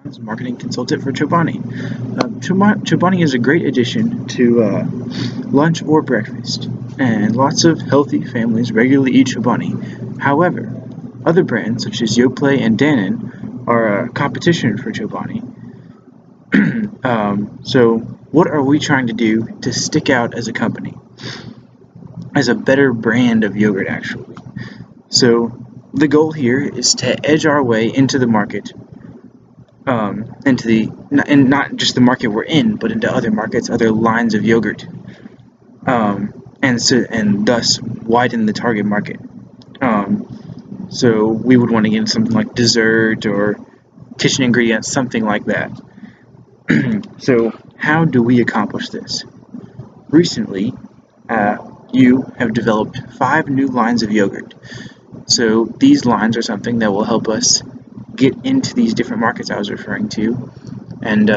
Franz, marketing consultant for Chobani. Chobani is a great addition to lunch or breakfast, and lots of healthy families regularly eat Chobani. However, other brands such as Yoplait and Dannon are a competition for Chobani. So, what are we trying to do to stick out as a company, as a better brand of yogurt, actually? So, the goal here is to edge our way into the market, and not just the market we're in, but into other markets, other lines of yogurt, and thus widen the target market. So we would want to get into something like dessert or kitchen ingredients, something like that. So how do we accomplish this? Recently, you have developed 5 new lines of yogurt. So these lines are something that will help us get into these different markets I was referring to, and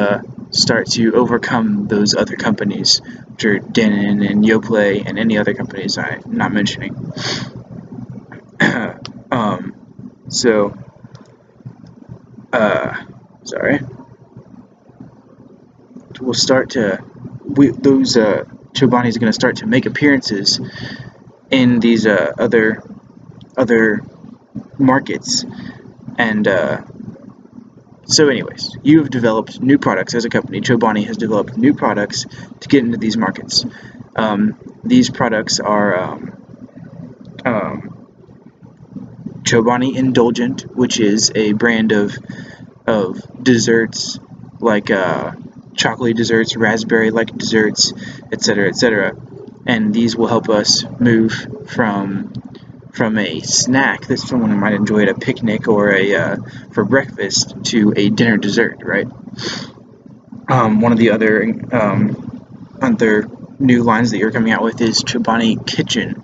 start to overcome those other companies, which are Dannon and Yoplait and any other companies I'm not mentioning. Sorry. We'll start to Chobani is going to start to make appearances in these other markets, and so anyways, you have developed new products as a company. Chobani has developed new products to get into these markets. These products are Chobani Indulgent, which is a brand of desserts like chocolate desserts, raspberry-like desserts, etc., etc. And these will help us move from a snack that someone might enjoy at a picnic or for breakfast to a dinner dessert, right? One of the other new lines that you're coming out with is Chobani Kitchen,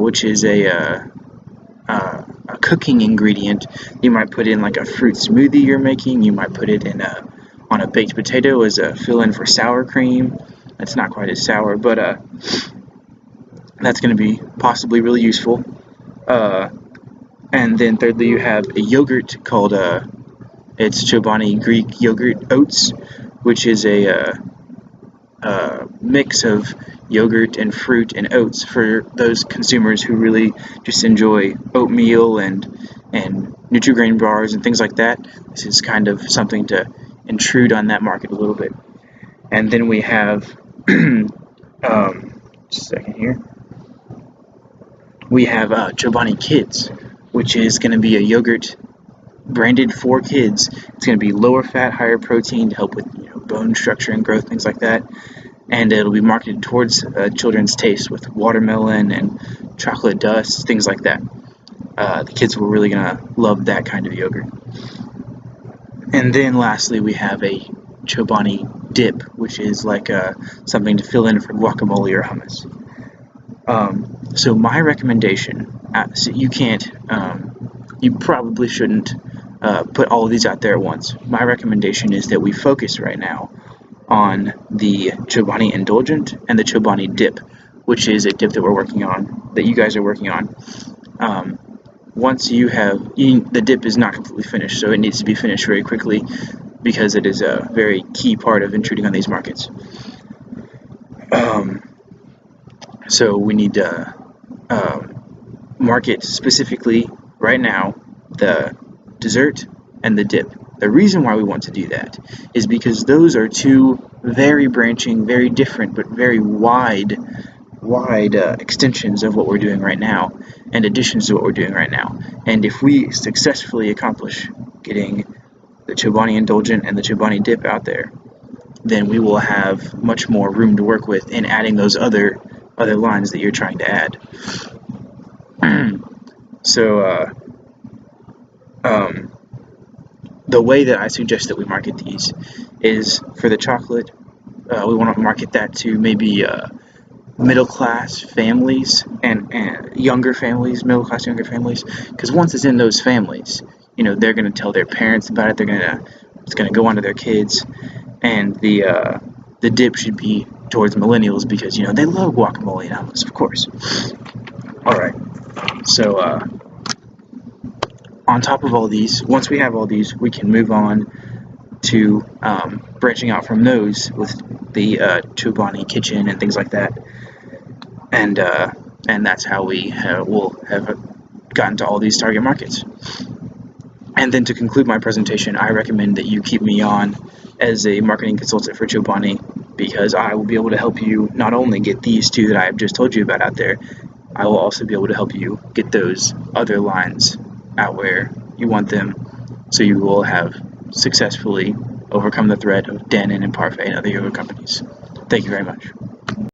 which is a cooking ingredient. You might put in like a fruit smoothie you're making. You might put it in on a baked potato as a fill-in for sour cream. It's not quite as sour, but that's going to be possibly really useful. And then thirdly, you have a yogurt called it's Chobani Greek Yogurt Oats, which is a mix of yogurt and fruit and oats for those consumers who really just enjoy oatmeal and Nutri-Grain bars and things like that. This is kind of something to intrude on that market a little bit. And then we have just a second here. We have Chobani Kids, which is going to be a yogurt branded for kids. It's going to be lower fat, higher protein to help with bone structure and growth, things like that. And it'll be marketed towards children's taste with watermelon and chocolate dust, things like that. The kids were really going to love that kind of yogurt. And then lastly, we have a Chobani dip, which is like something to fill in for guacamole or hummus. So my recommendation, so you probably shouldn't put all of these out there at once. My recommendation is that we focus right now on the Chobani Indulgent and the Chobani dip, which is a dip that we're working on, that you guys are working on. Once you have, the dip is not completely finished, so it needs to be finished very quickly because it is a very key part of intruding on these markets. So we need to market specifically right now the dessert and the dip. The reason why we want to do that is because those are two very branching, very different, but very wide extensions of what we're doing right now and additions to what we're doing right now. And if we successfully accomplish getting the Chobani Indulgent and the Chobani dip out there, then we will have much more room to work with in adding those other lines that you're trying to add. So the way that I suggest that we market these is for the chocolate, we want to market that to maybe middle-class families and younger families, middle-class younger families, because once it's in those families, they're going to tell their parents about it. It's going to go on to their kids, and the dip should be towards millennials because they love guacamole and hummus, of course. All right, so on top of all these, once we have all these, we can move on to branching out from those with the Chobani kitchen and things like that, and that's how we will have gotten to all these target markets. And then to conclude my presentation, I recommend that you keep me on as a marketing consultant for Chobani, because I will be able to help you not only get these two that I have just told you about out there, I will also be able to help you get those other lines out where you want them, so you will have successfully overcome the threat of Dannon and Parfait and other yoga companies. Thank you very much.